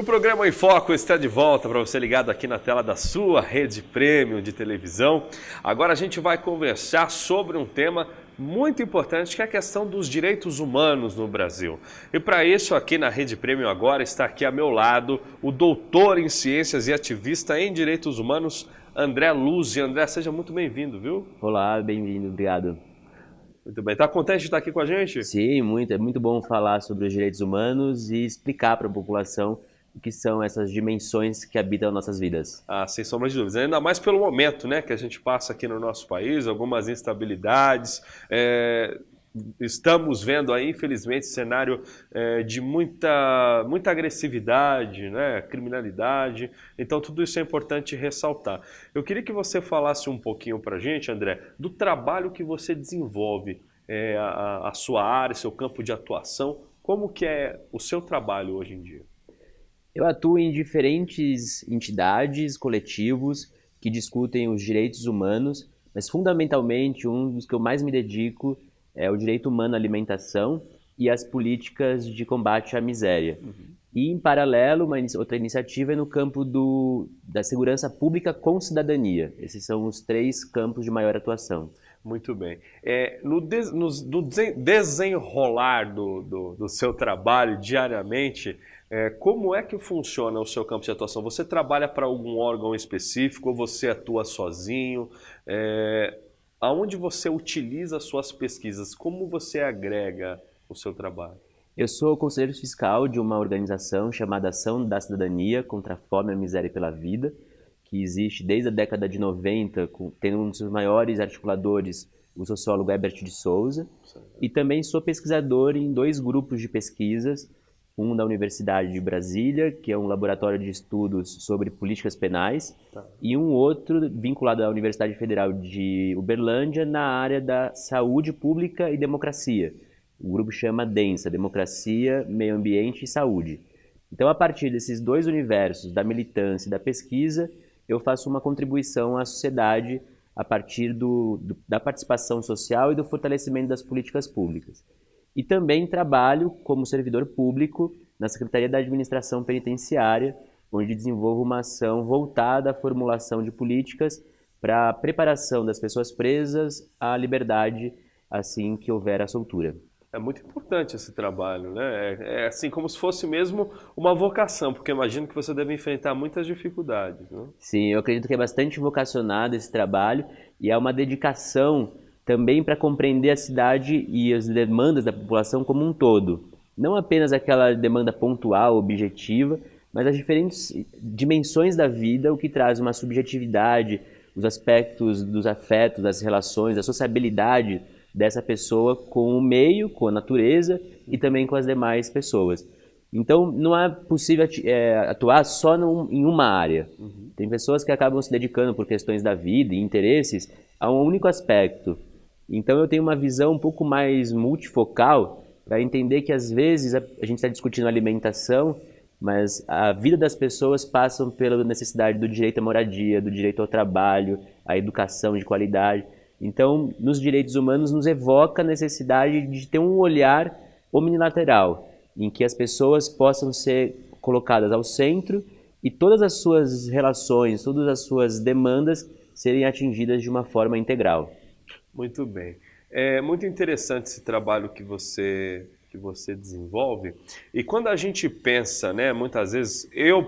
programa Em Foco está de volta para você ligado aqui na tela da sua rede premium de televisão. Agora a gente vai conversar sobre um tema muito importante que é a questão dos direitos humanos no Brasil. E para isso aqui na Rede Premium agora está aqui a meu lado o doutor em ciências e ativista em direitos humanos, André Luzzi. André, seja muito bem-vindo, viu? Olá, bem-vindo, obrigado. Muito bem. Está contente de estar aqui com a gente? Sim, muito. É muito bom falar sobre os direitos humanos e explicar para a população o que são essas dimensões que habitam nossas vidas. Ah, sem sombra de dúvidas. Ainda mais pelo momento, né, que a gente passa aqui no nosso país, algumas instabilidades. Estamos vendo aí, infelizmente, cenário de muita agressividade, né, criminalidade. Então, tudo isso é importante ressaltar. Eu queria que você falasse um pouquinho para a gente, André, do trabalho que você desenvolve, a sua área, seu campo de atuação. Como que é o seu trabalho hoje em dia? Eu atuo em diferentes entidades, coletivos que discutem os direitos humanos, mas fundamentalmente um dos que eu mais me dedico é o direito humano à alimentação e as políticas de combate à miséria. E, em paralelo, outra iniciativa é no campo da segurança pública com cidadania. Esses são os três campos de maior atuação. Muito bem. No desenrolar do seu trabalho diariamente, como é que funciona o seu campo de atuação? Você trabalha para algum órgão específico ou você atua sozinho? Aonde você utiliza as suas pesquisas? Como você agrega o seu trabalho? Eu sou conselheiro fiscal de uma organização chamada Ação da Cidadania contra a Fome, a Miséria e pela Vida, que existe desde a década de 90, tendo um dos seus maiores articuladores, o sociólogo Herbert de Souza. E também sou pesquisador em dois grupos de pesquisas, um da Universidade de Brasília, que é um laboratório de estudos sobre políticas penais, e um outro vinculado à Universidade Federal de Uberlândia, na área da saúde pública e democracia. O grupo chama DENSA, Democracia, Meio Ambiente e Saúde. Então, a partir desses dois universos, da militância e da pesquisa, eu faço uma contribuição à sociedade a partir da participação social e do fortalecimento das políticas públicas. E também trabalho como servidor público na Secretaria da Administração Penitenciária, onde desenvolvo uma ação voltada à formulação de políticas para a preparação das pessoas presas à liberdade assim que houver a soltura. É muito importante esse trabalho, né? É assim como se fosse mesmo uma vocação, porque imagino que você deve enfrentar muitas dificuldades, né? Sim, eu acredito que é bastante vocacionado esse trabalho e é uma dedicação também para compreender a cidade e as demandas da população como um todo. Não apenas aquela demanda pontual, objetiva, mas as diferentes dimensões da vida, o que traz uma subjetividade, os aspectos dos afetos, das relações, a sociabilidade dessa pessoa com o meio, com a natureza e também com as demais pessoas. Então, não é possível atuar só em uma área. Tem pessoas que acabam se dedicando por questões da vida e interesses a um único aspecto. Então, eu tenho uma visão um pouco mais multifocal para entender que, às vezes, a gente está discutindo alimentação, mas a vida das pessoas passa pela necessidade do direito à moradia, do direito ao trabalho, à educação de qualidade. Então, nos direitos humanos, nos evoca a necessidade de ter um olhar omnilateral, em que as pessoas possam ser colocadas ao centro e todas as suas relações, todas as suas demandas serem atingidas de uma forma integral. Muito bem. É muito interessante esse trabalho que você desenvolve. E quando a gente pensa, né, muitas vezes eu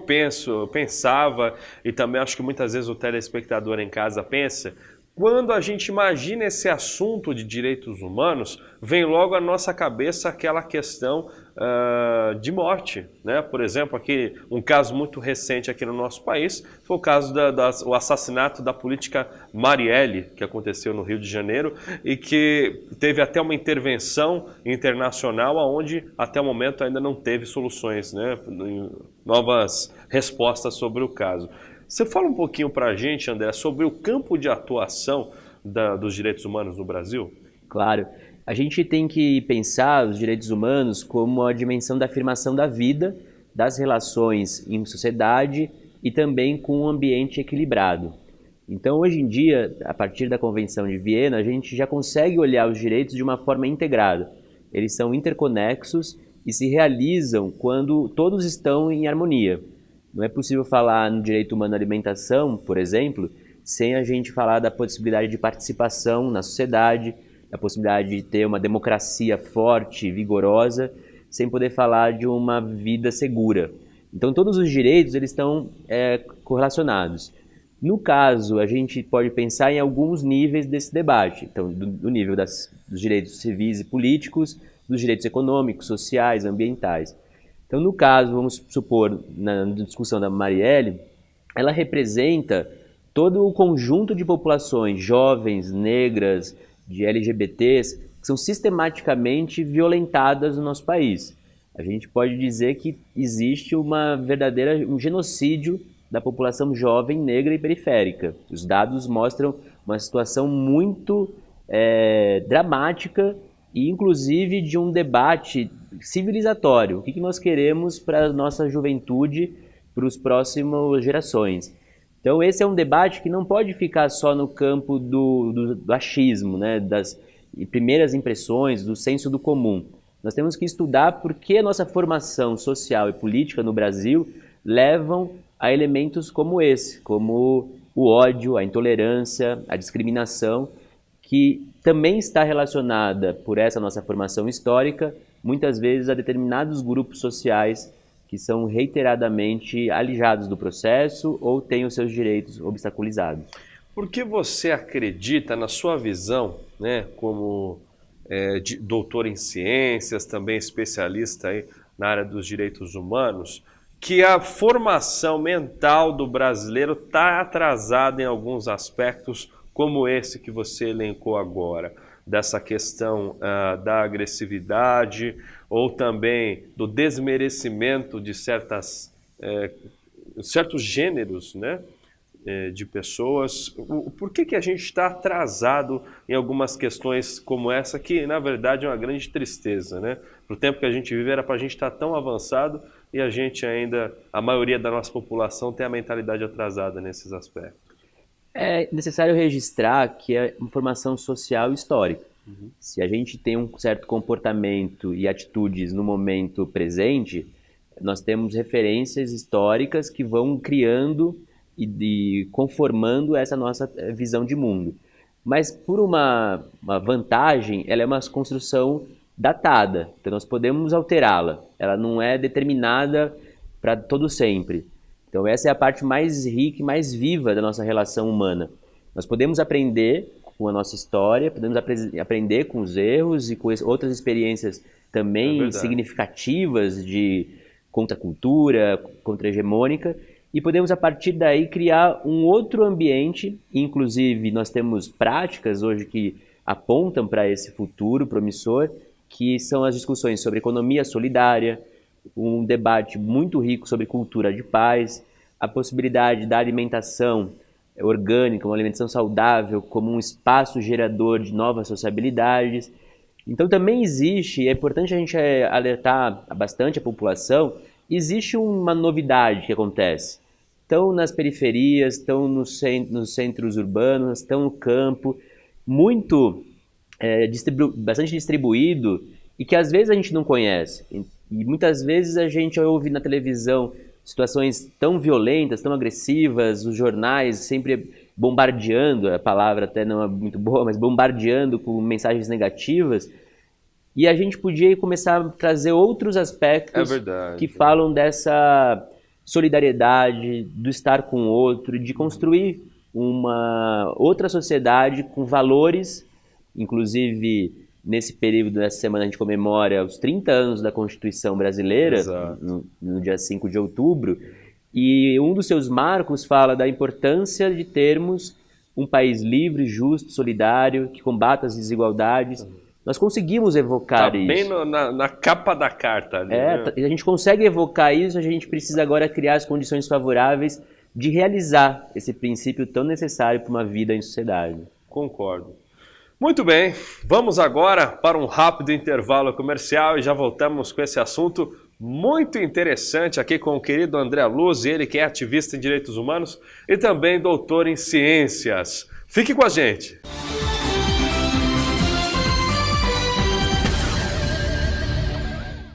pensava, e também acho que muitas vezes o telespectador em casa pensa, quando a gente imagina esse assunto de direitos humanos, vem logo à nossa cabeça aquela questão de morte, né? Por exemplo, aqui, um caso muito recente aqui no nosso país foi o caso do assassinato da política Marielle, que aconteceu no Rio de Janeiro e que teve até uma intervenção internacional onde até o momento ainda não teve soluções, né? Novas respostas sobre o caso. Você fala um pouquinho para a gente, André, sobre o campo de atuação dos direitos humanos no Brasil? Claro. A gente tem que pensar os direitos humanos como a dimensão da afirmação da vida, das relações em sociedade e também com um ambiente equilibrado. Então, hoje em dia, a partir da Convenção de Viena, a gente já consegue olhar os direitos de uma forma integrada. Eles são interconexos e se realizam quando todos estão em harmonia. Não é possível falar no direito humano à alimentação, por exemplo, sem a gente falar da possibilidade de participação na sociedade, da possibilidade de ter uma democracia forte, vigorosa, sem poder falar de uma vida segura. Então, todos os direitos eles estão correlacionados. No caso, a gente pode pensar em alguns níveis desse debate. Então, do nível dos direitos civis e políticos, dos direitos econômicos, sociais, ambientais. Então, no caso, vamos supor, na discussão da Marielle, ela representa todo o conjunto de populações, jovens, negras, de LGBTs, que são sistematicamente violentadas no nosso país. A gente pode dizer que existe um genocídio da população jovem, negra e periférica. Os dados mostram uma situação muito dramática e, inclusive, de um debate civilizatório. O que nós queremos para a nossa juventude, para as próximas gerações? Então, esse é um debate que não pode ficar só no campo do achismo, né? Das primeiras impressões, do senso do comum. Nós temos que estudar por que a nossa formação social e política no Brasil levam a elementos como esse, como o ódio, a intolerância, a discriminação, que também está relacionada, por essa nossa formação histórica, muitas vezes a determinados grupos sociais que são reiteradamente alijados do processo ou têm os seus direitos obstaculizados. Por que você acredita, na sua visão, né, como doutor em ciências, também especialista aí na área dos direitos humanos, que a formação mental do brasileiro está atrasada em alguns aspectos, como esse que você elencou agora, dessa questão da agressividade ou também do desmerecimento de certos gêneros, né, de pessoas? Por que a gente está atrasado em algumas questões como essa, que na verdade é uma grande tristeza, né? Para o tempo que a gente vive era para a gente estar tão avançado e a gente ainda, a maioria da nossa população tem a mentalidade atrasada nesses aspectos. É necessário registrar que é uma formação social histórica. Uhum. Se a gente tem um certo comportamento e atitudes no momento presente, nós temos referências históricas que vão criando e conformando essa nossa visão de mundo. Mas por uma vantagem, ela é uma construção datada, então nós podemos alterá-la. Ela não é determinada para todo sempre. Então essa é a parte mais rica e mais viva da nossa relação humana. Nós podemos aprender com a nossa história, podemos aprender com os erros e com outras experiências também significativas de contracultura, contra-hegemônica, e podemos a partir daí criar um outro ambiente, inclusive nós temos práticas hoje que apontam para esse futuro promissor, que são as discussões sobre economia solidária, um debate muito rico sobre cultura de paz, a possibilidade da alimentação orgânica, uma alimentação saudável como um espaço gerador de novas sociabilidades. Então também existe, é importante a gente alertar bastante a população, existe uma novidade que acontece. Estão nas periferias, estão nos centros urbanos, estão no campo, bastante distribuído e que às vezes a gente não conhece. E muitas vezes a gente ouve na televisão situações tão violentas, tão agressivas, os jornais sempre bombardeando, a palavra até não é muito boa, mas bombardeando com mensagens negativas. E a gente podia começar a trazer outros aspectos que falam dessa solidariedade, do estar com o outro, de construir uma outra sociedade com valores. Inclusive, nesse período, nessa semana, a gente comemora os 30 anos da Constituição Brasileira, no dia 5 de outubro, e um dos seus marcos fala da importância de termos um país livre, justo, solidário, que combata as desigualdades. Nós conseguimos evocar isso. Bem na capa da carta ali, né? A gente consegue evocar isso, a gente precisa agora criar as condições favoráveis de realizar esse princípio tão necessário para uma vida em sociedade. Concordo. Muito bem, vamos agora para um rápido intervalo comercial e já voltamos com esse assunto muito interessante aqui com o querido André Luz, ele que é ativista em direitos humanos e também doutor em ciências. Fique com a gente!